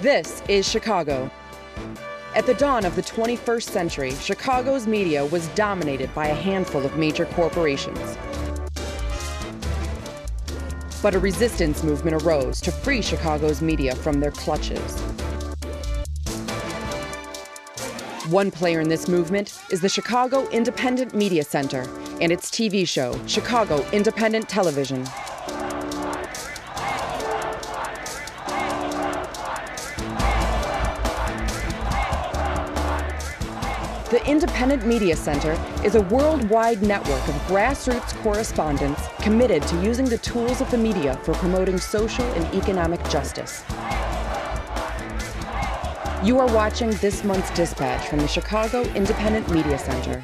This is Chicago. At the dawn of the 21st century, Chicago's media was dominated by a handful of major corporations. But a resistance movement arose to free Chicago's media from their clutches. One player in this movement is the Chicago Independent Media Center and its TV show, Chicago Independent Television. The Independent Media Center is a worldwide network of grassroots correspondents committed to using the tools of the media for promoting social and economic justice. You are watching this month's dispatch from the Chicago Independent Media Center.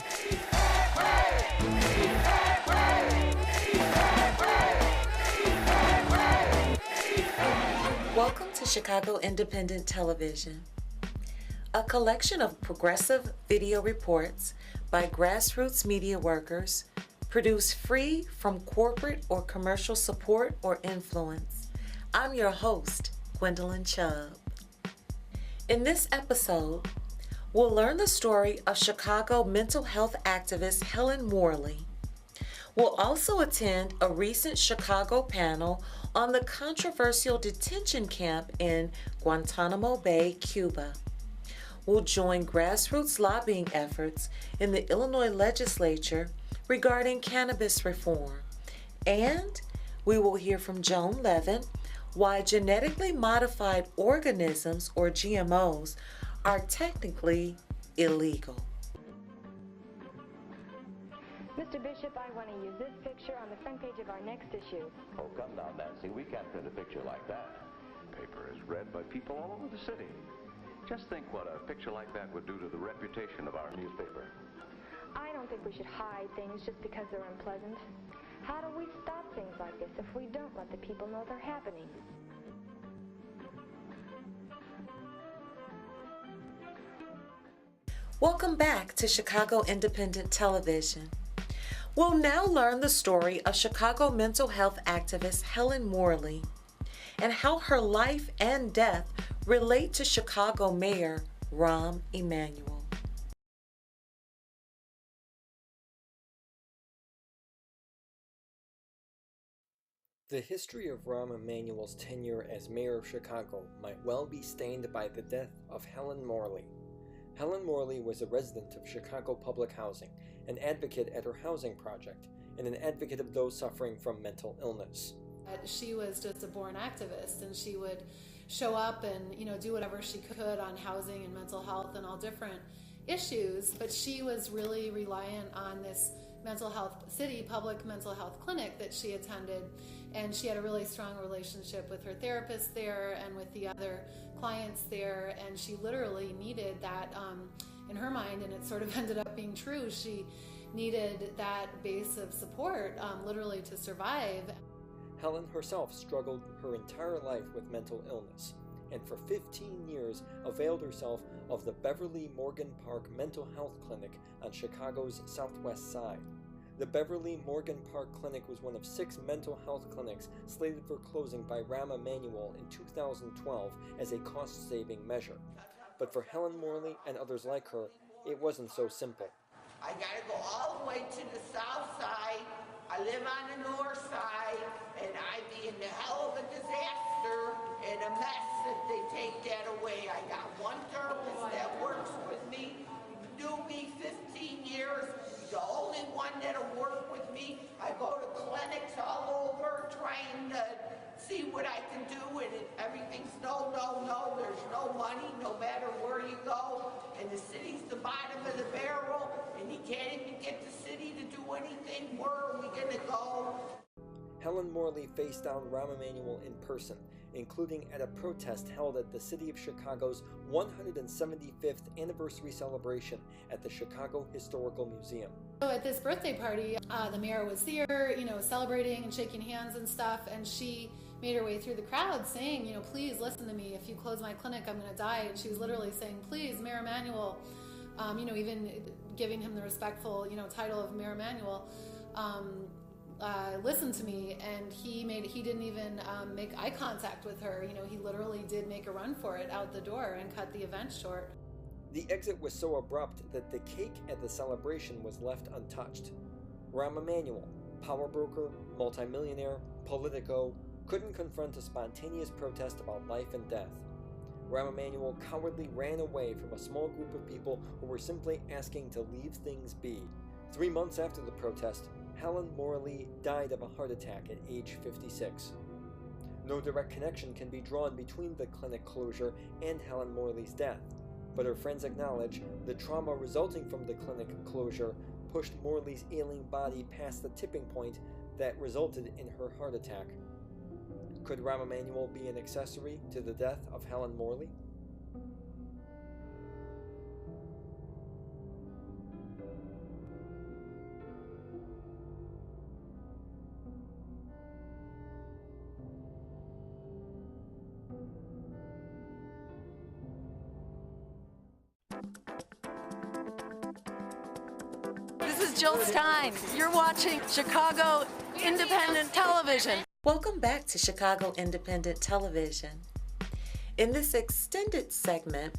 Welcome to Chicago Independent Television, a collection of progressive video reports by grassroots media workers produced free from corporate or commercial support or influence. I'm your host, Gwendolyn Chubb. In this episode, we'll learn the story of Chicago mental health activist Helen Morley. We'll also attend a recent Chicago panel on the controversial detention camp in Guantanamo Bay, Cuba. We'll join grassroots lobbying efforts in the Illinois legislature regarding cannabis reform. And we will hear from Joan Levin why genetically modified organisms, or GMOs, are technically illegal. Mr. Bishop, I want to use this picture on the front page of our next issue. Oh, come now, Nancy. We can't print a picture like that. Paper is read by people all over the city. Just think what a picture like that would do to the reputation of our newspaper. I don't think we should hide things just because they're unpleasant. How do we stop things like this if we don't let the people know they're happening? Welcome back to Chicago Independent Television. We'll now learn the story of Chicago mental health activist Helen Morley and how her life and death relate to Chicago Mayor Rahm Emanuel. The history of Rahm Emanuel's tenure as mayor of Chicago might well be stained by the death of Helen Morley. Helen Morley was a resident of Chicago Public Housing, an advocate at her housing project, and an advocate of those suffering from mental illness. She was just a born activist, and she would show up and do whatever she could on housing and mental health and all different issues, but she was really reliant on this public mental health clinic that she attended, and she had a really strong relationship with her therapist there and with the other clients there, and she literally needed that in her mind, and it sort of ended up being true. She needed that base of support literally to survive. Helen herself struggled her entire life with mental illness, and for 15 years availed herself of the Beverly Morgan Park Mental Health Clinic on Chicago's southwest side. The Beverly Morgan Park Clinic was one of 6 mental health clinics slated for closing by Rahm Emanuel in 2012 as a cost-saving measure. But for Helen Morley and others like her, it wasn't so simple. I gotta go all the way to the south side. I live on the north side, and I'd be in the hell of a disaster and a mess if they take that away. I got one therapist that works with me, knew me 15 years, the only one that'll work with me. I go to clinics all over trying to see what I can do, and everything's no, there's no money no matter where you go, and the city's the bottom of the barrel, and you can't even get the city to do anything. Where are we gonna go? Helen Morley faced down Rahm Emanuel in person, including at a protest held at the City of Chicago's 175th anniversary celebration at the Chicago Historical Museum. So at this birthday party, the mayor was there, celebrating and shaking hands and stuff, and she made her way through the crowd saying, please listen to me. If you close my clinic, I'm going to die. And she was literally saying, please, Mayor Emanuel, even giving him the respectful, title of Mayor Emanuel, listened to me, and he didn't even make eye contact with her. You know, he literally did make a run for it out the door and cut the event short. The exit was so abrupt that the cake at the celebration was left untouched. Rahm Emanuel, power broker, multimillionaire, politico, couldn't confront a spontaneous protest about life and death. Rahm Emanuel cowardly ran away from a small group of people who were simply asking to leave things be. 3 months after the protest, Helen Morley died of a heart attack at age 56. No direct connection can be drawn between the clinic closure and Helen Morley's death, but her friends acknowledge the trauma resulting from the clinic closure pushed Morley's ailing body past the tipping point that resulted in her heart attack. Could Rahm Emanuel be an accessory to the death of Helen Morley? This is Jill Stein. You're watching Chicago Independent Television. Welcome back to Chicago Independent Television. In this extended segment,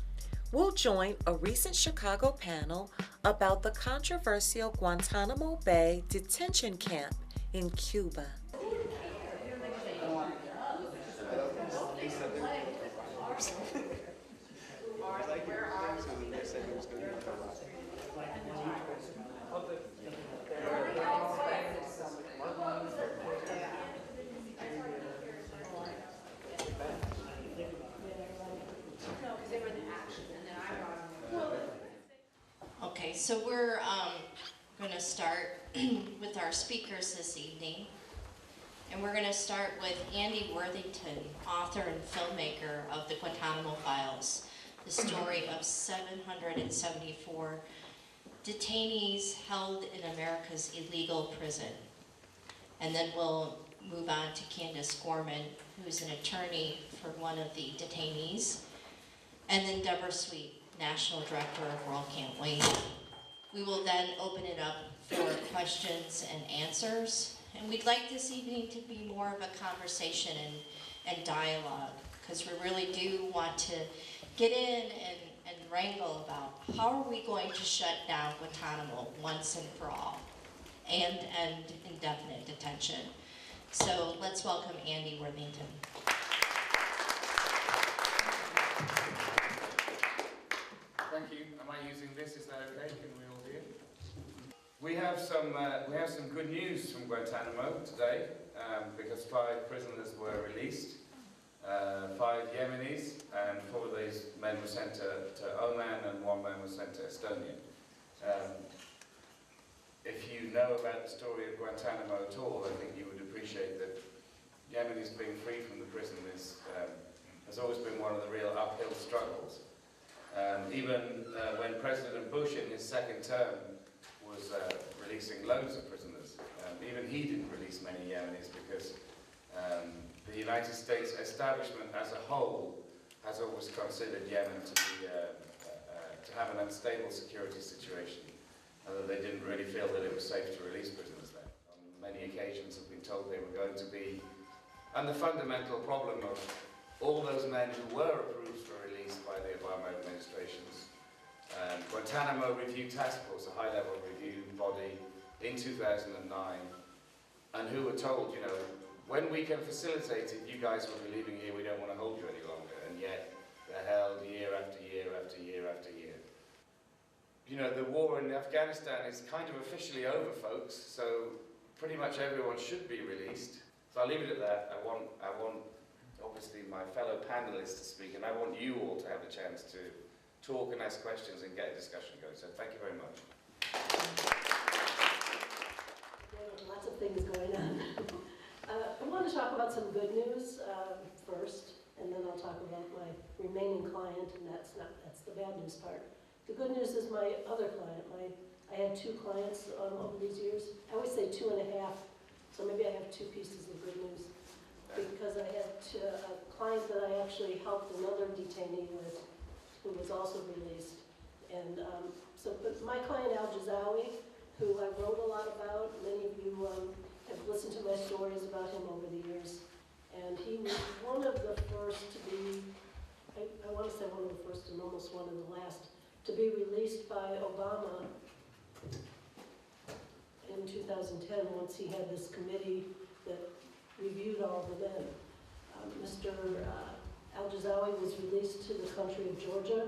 we'll join a recent Chicago panel about the controversial Guantanamo Bay detention camp in Cuba. Okay, so we're going to start with our speakers this evening. And we're going to start with Andy Worthington, author and filmmaker of the Guantanamo Files, the story of 774 detainees held in America's illegal prison. And then we'll move on to Candace Gorman, who's an attorney for one of the detainees. And then Deborah Sweet, National Director of World Can't Wait. We will then open it up for questions and answers. And we'd like this evening to be more of a conversation and dialogue, because we really do want to get in and wrangle about how are we going to shut down Guantanamo once and for all, and end indefinite detention. So let's welcome Andy Worthington. Thank you. Am I using this? Is that okay? Can we all hear? We have some good news from Guantanamo today, because 5 prisoners were released, 5 Yemenis, and 4 of these men were sent to Oman, and 1 man was sent to Estonia. If you know about the story of Guantanamo at all, I think you would appreciate that Yemenis being free from the prison has always been one of the real uphill struggles. Even when President Bush in his 2nd term was releasing loads of prisoners, even he didn't release many Yemenis because the United States establishment as a whole has always considered Yemen to be to have an unstable security situation, and that they didn't really feel that it was safe to release prisoners there. On many occasions have been told they were going to be, and the fundamental problem of all those men who were approved for release by the Obama administration's Guantanamo Review Task Force, a high-level review body, in 2009, and who were told, you know, when we can facilitate it, you guys will be leaving here, we don't want to hold you any longer, and yet they're held year after year after year after year. You know, the war in Afghanistan is kind of officially over, folks, so pretty much everyone should be released. So I'll leave it at that. I want obviously my fellow panelists to speak, and I want you all to have a chance to talk and ask questions and get a discussion going. So thank you very much. Lots of things going on. I want to talk about some good news first, and then I'll talk about my remaining client, and that's the bad news part. The good news is my other client. I had 2 clients over these years. I always say 2.5, so maybe I have 2 pieces of good news. Because I had a client that I actually helped another detainee with, who was also released. And but my client Al Jazawi, who I wrote a lot about, many of you have listened to my stories about him over the years, and he was one of the first to be, I want to say one of the first and almost one of the last, to be released by Obama in 2010, once he had this committee that reviewed all the men. Mr. Al-Jazawi was released to the country of Georgia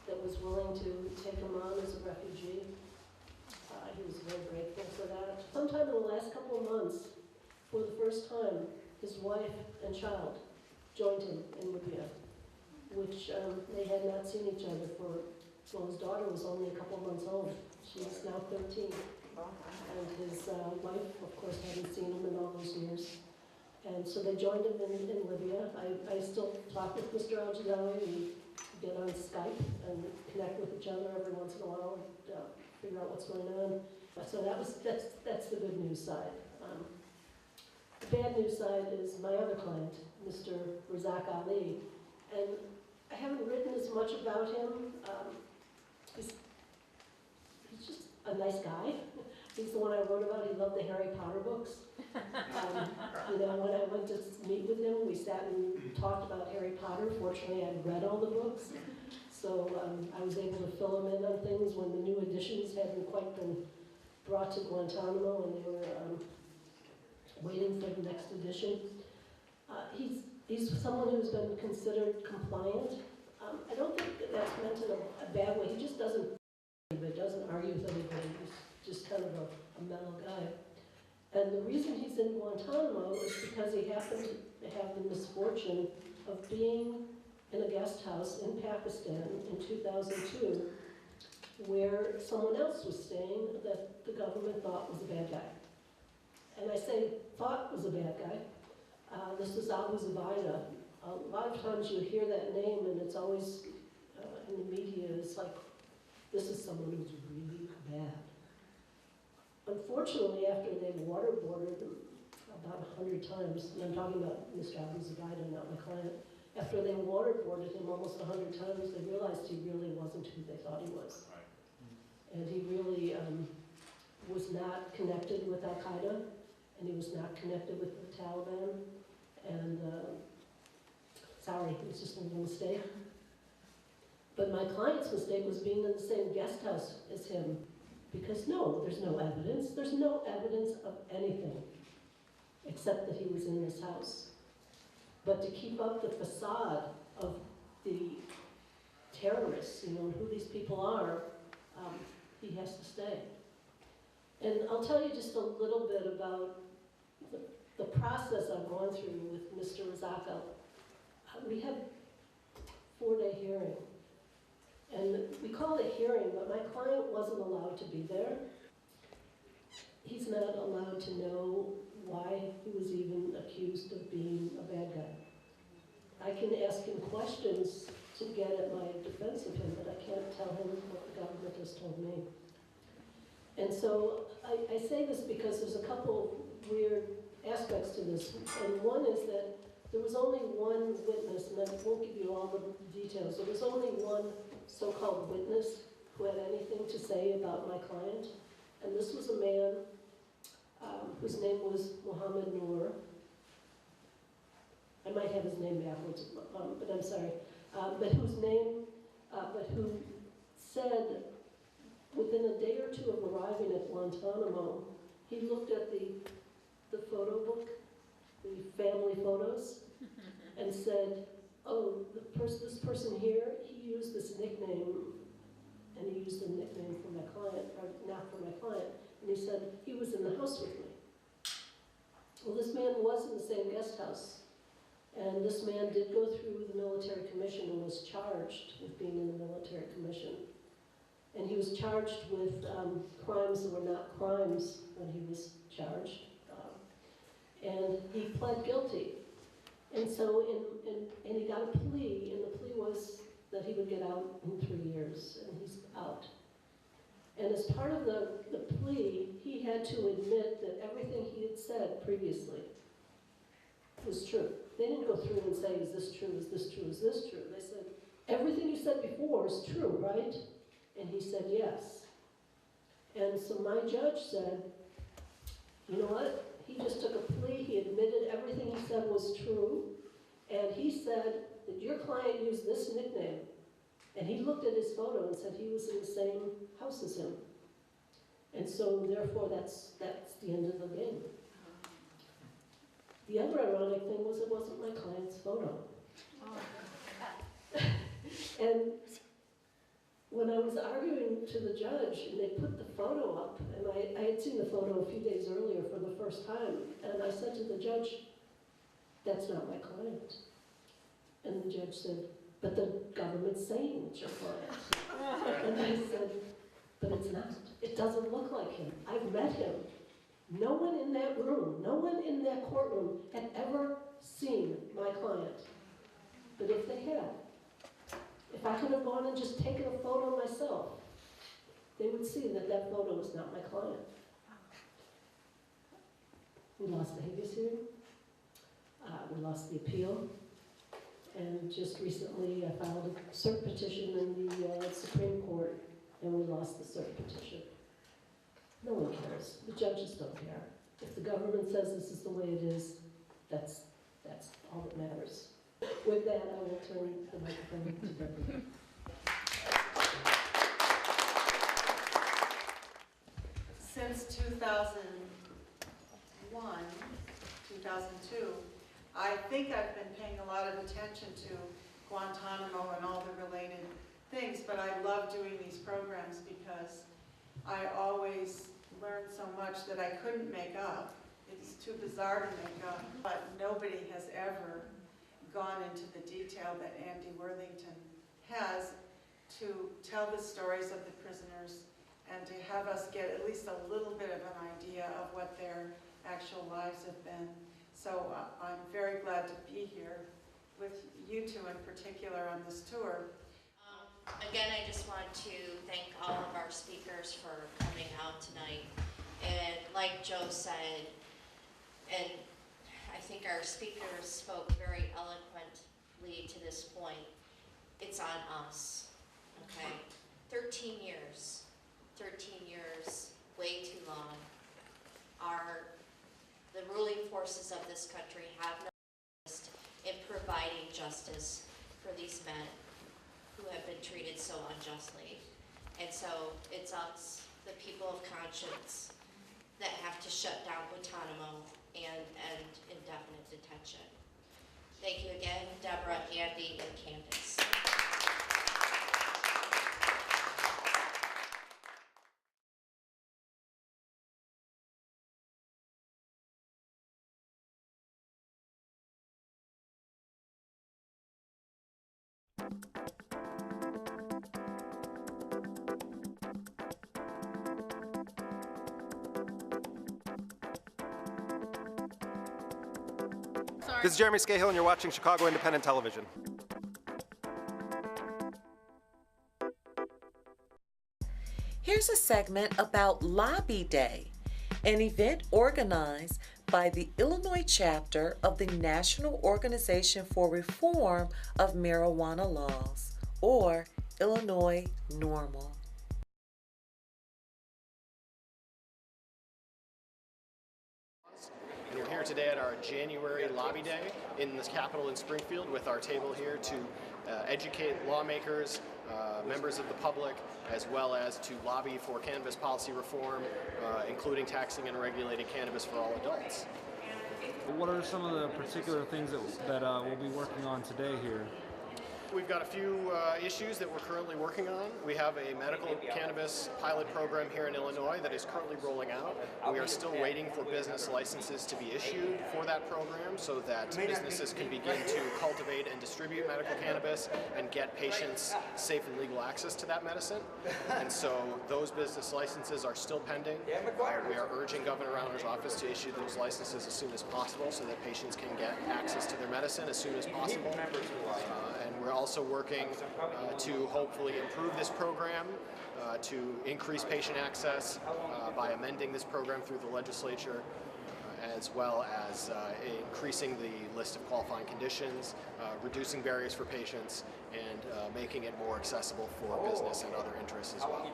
that was willing to take him on as a refugee. He was very grateful for that. Sometime in the last couple of months, for the first time, his wife and child joined him in Libya, which they had not seen each other for, well, his daughter was only a couple months old. She was now 13. And his wife, of course, hadn't seen him in all those years. And so they joined him in Libya. I still talk with Mr. Al-Jazawi. We get on Skype and connect with each other every once in a while and figure out what's going on. So that's the good news side. The bad news side is my other client, Mr. Razak Ali. And I haven't written as much about him. He's just a nice guy. He's the one I wrote about. He loved the Harry Potter books. You know, when I went to meet with him, we sat and talked about Harry Potter. Fortunately, I'd read all the books. So I was able to fill him in on things when the new editions hadn't quite been brought to Guantanamo and they were waiting for the next edition. He's someone who's been considered compliant. I don't think that that's meant in a bad way. He just doesn't argue with anybody. He's just kind of a mellow guy. And the reason he's in Guantanamo is because he happened to have the misfortune of being in a guest house in Pakistan in 2002 where someone else was staying that the government thought was a bad guy. And I say thought was a bad guy. This is Abu Zubaydah. A lot of times you hear that name and it's always in the media, it's like, this is someone who's really bad. Unfortunately, after they waterboarded him about 100 times, and I'm talking about Mr. Abu Zubaydah, not my client, after they waterboarded him almost 100 times, they realized he really wasn't who they thought he was. And he really was not connected with Al-Qaeda, and he was not connected with the Taliban, and sorry, it was just a little mistake. But my client's mistake was being in the same guest house as him, because no, there's no evidence. There's no evidence of anything, except that he was in this house. But to keep up the facade of the terrorists, you know, and who these people are, he has to stay. And I'll tell you just a little bit about the process I've gone through with Mr. Razak. We had a 4-day hearing. And we called it a hearing, but my client wasn't allowed to be there. He's not allowed to know why he was even accused of being a bad guy. I can ask him questions to get at my defense of him, but I can't tell him what the government has told me. And so I say this because there's a couple weird aspects to this. And one is that there was only one witness, and I won't give you all the details. There was only one so-called witness who had anything to say about my client. And this was a man whose name was Mohammed Noor. I might have his name backwards, but I'm sorry. But who said within a day or two of arriving at Guantanamo, he looked at the photo book, the family photos, and said, oh, this person here, he used this nickname, and he used a nickname for my client, or not for my client, and he said, he was in the house with me. Well, this man was in the same guest house, and this man did go through the military commission and was charged with being in the military commission. And he was charged with crimes that were not crimes when he was charged. And he pled guilty. And so, and he got a plea, and the plea was that he would get out in 3 years, and he's out. And as part of the plea, he had to admit that everything he had said previously was true. They didn't go through and say, is this true, is this true, is this true? They said, everything you said before is true, right? And he said, yes. And so my judge said, you know what? He just took a plea, he admitted everything he said was true, and he said that your client used this nickname. And he looked at his photo and said he was in the same house as him. And so therefore that's the end of the game. The other ironic thing was it wasn't my client's photo. And when I was arguing to the judge and they put the photo up, and I had seen the photo a few days earlier for the first time, and I said to the judge, that's not my client. And the judge said, but the government's saying it's your client. And I said, but it's not. It doesn't look like him. I've met him. No one in that room, no one in that courtroom had ever seen my client. But if they had, if I could have gone and just taken a photo myself, they would see that that photo was not my client. We lost the habeas hearing. We lost the appeal. And just recently I filed a cert petition in the Supreme Court, and we lost the cert petition. No one cares. The judges don't care. If the government says this is the way it is, that's all that matters. With that, I will turn the microphone to Deborah. Since 2001, 2002, I think I've been paying a lot of attention to Guantanamo and all the related things, but I love doing these programs because I always learn so much that I couldn't make up. It's too bizarre to make up, but nobody has ever gone into the detail that Andy Worthington has to tell the stories of the prisoners and to have us get at least a little bit of an idea of what their actual lives have been. So I'm very glad to be here with you two in particular on this tour. Again, I just want to thank all of our speakers for coming out tonight. And like Joe said, and I think our speakers spoke very eloquently to this point, it's on us, okay? 13 years, way too long. The ruling forces of this country have no interest in providing justice for these men who have been treated so unjustly. And so it's us, the people of conscience, that have to shut down Guantanamo and end indefinite detention. Thank you again, Deborah, Andy, and Candace. This is Jeremy Scahill, and you're watching Chicago Independent Television. Here's a segment about Lobby Day, an event organized by the Illinois chapter of the National Organization for Reform of Marijuana Laws, or Illinois NORML. We're here today at our January Lobby Day in this Capitol in Springfield with our table here to educate lawmakers, members of the public, as well as to lobby for cannabis policy reform, including taxing and regulating cannabis for all adults. What are some of the particular things that we'll be working on today here? We've got a few issues that we're currently working on. We have a medical cannabis pilot program here in Illinois that is currently rolling out. We are still waiting for business licenses to be issued for that program so that businesses can begin to cultivate and distribute medical cannabis and get patients safe and legal access to that medicine. And so those business licenses are still pending. We are urging Governor Rauner's office to issue those licenses as soon as possible so that patients can get access to their medicine as soon as possible. And we're also working to hopefully improve this program, to increase patient access by amending this program through the legislature, as well as increasing the list of qualifying conditions, reducing barriers for patients, and making it more accessible for business and other interests as well.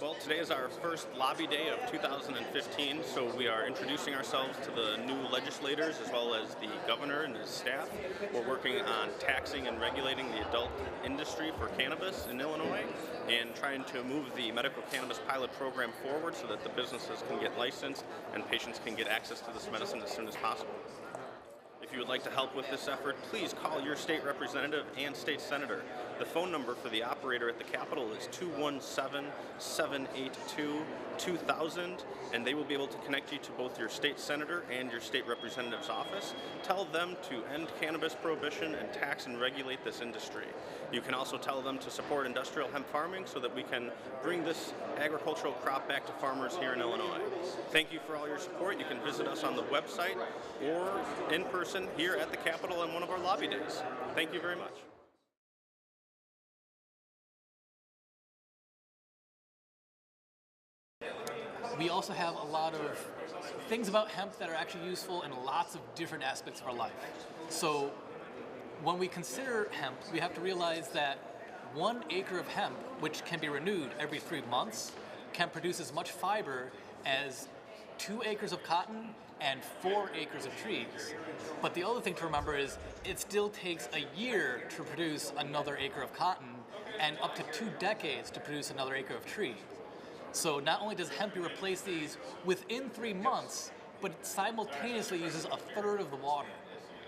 Well, today is our first lobby day of 2015, so we are introducing ourselves to the new legislators as well as the governor and his staff. We're working on taxing and regulating the adult industry for cannabis in Illinois and trying to move the medical cannabis pilot program forward so that the businesses can get licensed and patients can get access to this medicine as soon as possible. If you would like to help with this effort, please call your state representative and state senator. The phone number for the operator at the Capitol is 217-782-2000, and they will be able to connect you to both your state senator and your state representative's office. Tell them to end cannabis prohibition and tax and regulate this industry. You can also tell them to support industrial hemp farming so that we can bring this agricultural crop back to farmers here in Illinois. Thank you for all your support. You can visit us on the website or in person here at the Capitol on one of our lobby days. Thank you very much. We also have a lot of things about hemp that are actually useful in lots of different aspects of our life. So when we consider hemp, we have to realize that 1 acre of hemp, which can be renewed every 3 months, can produce as much fiber as 2 acres of cotton and 4 acres of trees. But the other thing to remember is it still takes a year to produce another acre of cotton and up to 2 decades to produce another acre of tree. So not only does hemp replace these within 3 months, but it simultaneously uses 1/3 of the water.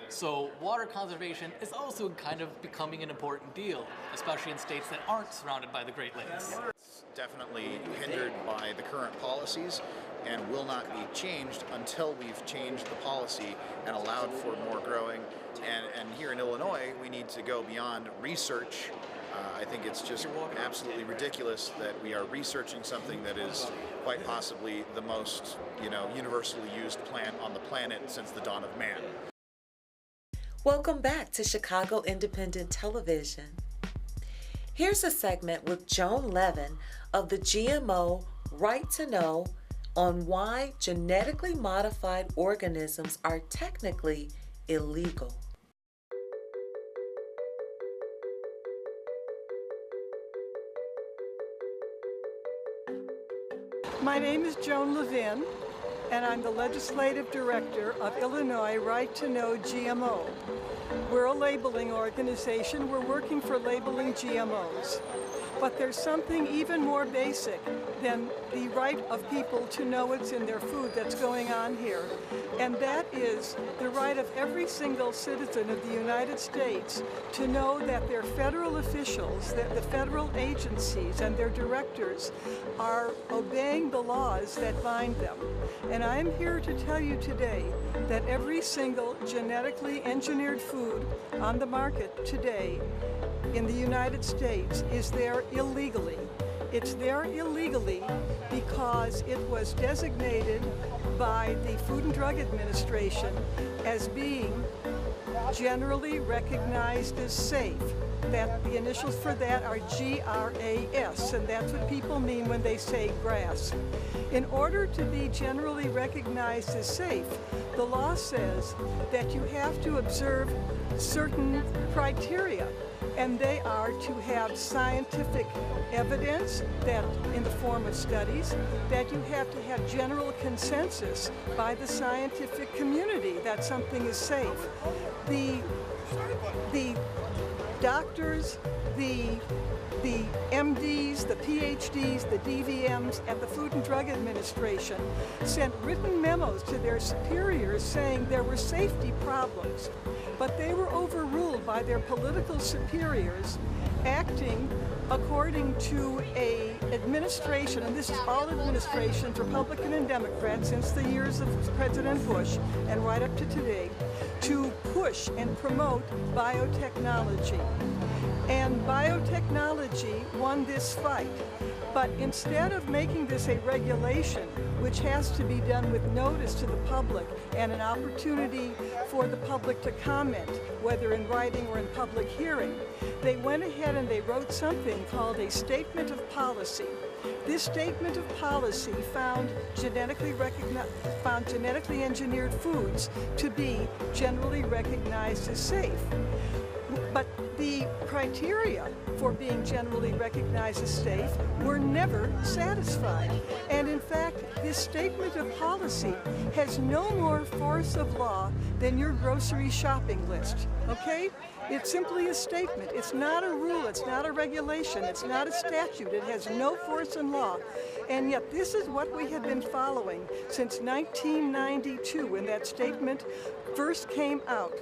So water conservation is also kind of becoming an important deal, especially in states that aren't surrounded by the Great Lakes. It's definitely hindered by the current policies and will not be changed until we've changed the policy and allowed for more growing. And here in Illinois, we need to go beyond research. I think it's just absolutely ridiculous that we are researching something that is quite possibly the most, universally used plant on the planet since the dawn of man. Welcome back to Chicago Independent Television. Here's a segment with Joan Levin of the GMO Right to Know on why genetically modified organisms are technically illegal. My name is Joan Levin, and I'm the Legislative Director of Illinois Right to Know GMO. We're a labeling organization. We're working for labeling GMOs. But there's something even more basic than the right of people to know what's in their food that's going on here. And that is the right of every single citizen of the United States to know that their federal officials, that the federal agencies and their directors are obeying the laws that bind them. And I'm here to tell you today that every single genetically engineered food on the market today in the United States is there illegally. It's there illegally because it was designated by the Food and Drug Administration as being generally recognized as safe. That the initials for that are GRAS, and that's what people mean when they say grass. In order to be generally recognized as safe, the law says that you have to observe certain criteria, and they are to have scientific evidence that in the form of studies, that you have to have general consensus by the scientific community that something is safe. The doctors, the MDs, the PhDs, the DVMs at the Food and Drug Administration sent written memos to their superiors saying there were safety problems, but they were overruled by their political superiors acting according to a administration, and this is all administrations, Republican and Democrat, since the years of President Bush and right up to today, to push and promote biotechnology. And biotechnology won this fight. But instead of making this a regulation, which has to be done with notice to the public and an opportunity for the public to comment, whether in writing or in public hearing, they went ahead and they wrote something called a statement of policy. This statement of policy found genetically engineered foods to be generally recognized as safe. But the criteria for being generally recognized as safe were never satisfied. And in fact, this statement of policy has no more force of law than your grocery shopping list, okay? It's simply a statement. It's not a rule. It's not a regulation. It's not a statute. It has no force in law. And yet this is what we have been following since 1992 when that statement first came out,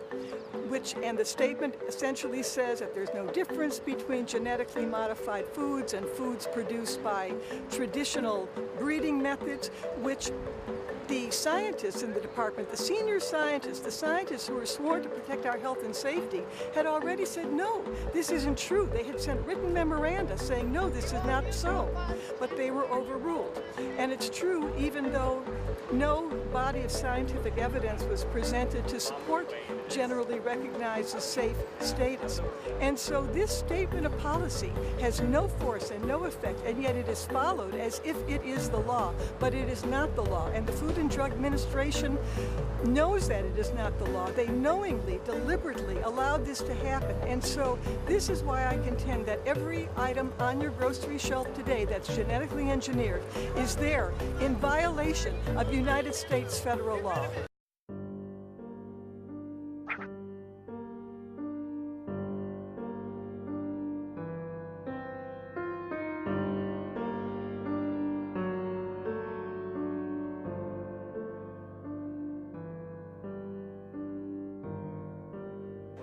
and the statement essentially says that there's no difference between genetically modified foods and foods produced by traditional breeding methods, which the scientists in the department, the senior scientists, the scientists who were sworn to protect our health and safety, had already said, no, this isn't true. They had sent written memoranda saying, no, this is not so. But they were overruled. And it's true, even though no body of scientific evidence was presented to support generally recognized as safe status. And so this statement of policy has no force and no effect, and yet it is followed as if it is the law. But it is not the law. And the Food and Drug Administration knows that it is not the law. They knowingly, deliberately allowed this to happen. And so this is why I contend that every item on your grocery shelf today that's genetically engineered is there in violation of United States federal law.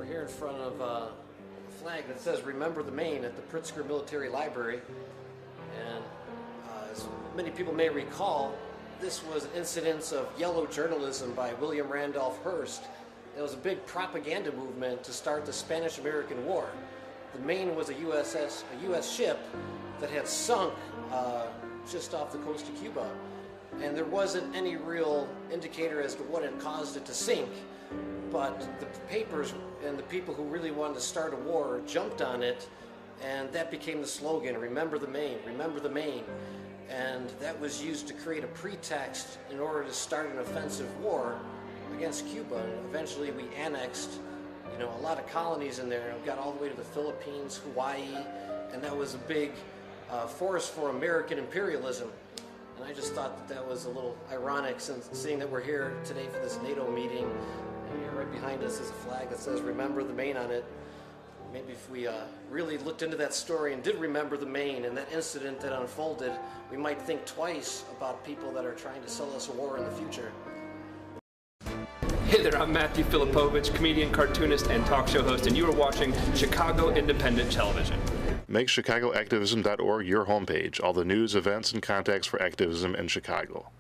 Here in front of a flag that says "Remember the Maine" at the Pritzker Military Library, and as many people may recall, this was an incidence of yellow journalism by William Randolph Hearst. There was a big propaganda movement to start the Spanish-American War. The Maine was a U.S. ship that had sunk just off the coast of Cuba, and there wasn't any real indicator as to what had caused it to sink. But the papers and the people who really wanted to start a war jumped on it, and that became the slogan, "Remember the Maine, remember the Maine." And that was used to create a pretext in order to start an offensive war against Cuba. And eventually we annexed, a lot of colonies in there, and got all the way to the Philippines, Hawaii, and that was a big force for American imperialism. And I just thought that was a little ironic, since seeing that we're here today for this NATO meeting. And here right behind us is a flag that says "Remember the Maine" on it. Maybe if we really looked into that story and did remember the Maine and that incident that unfolded, we might think twice about people that are trying to sell us a war in the future. Hey there, I'm Matthew Filipovich, comedian, cartoonist, and talk show host, and you are watching Chicago Independent Television. Make ChicagoActivism.org your homepage. All the news, events, and contacts for activism in Chicago.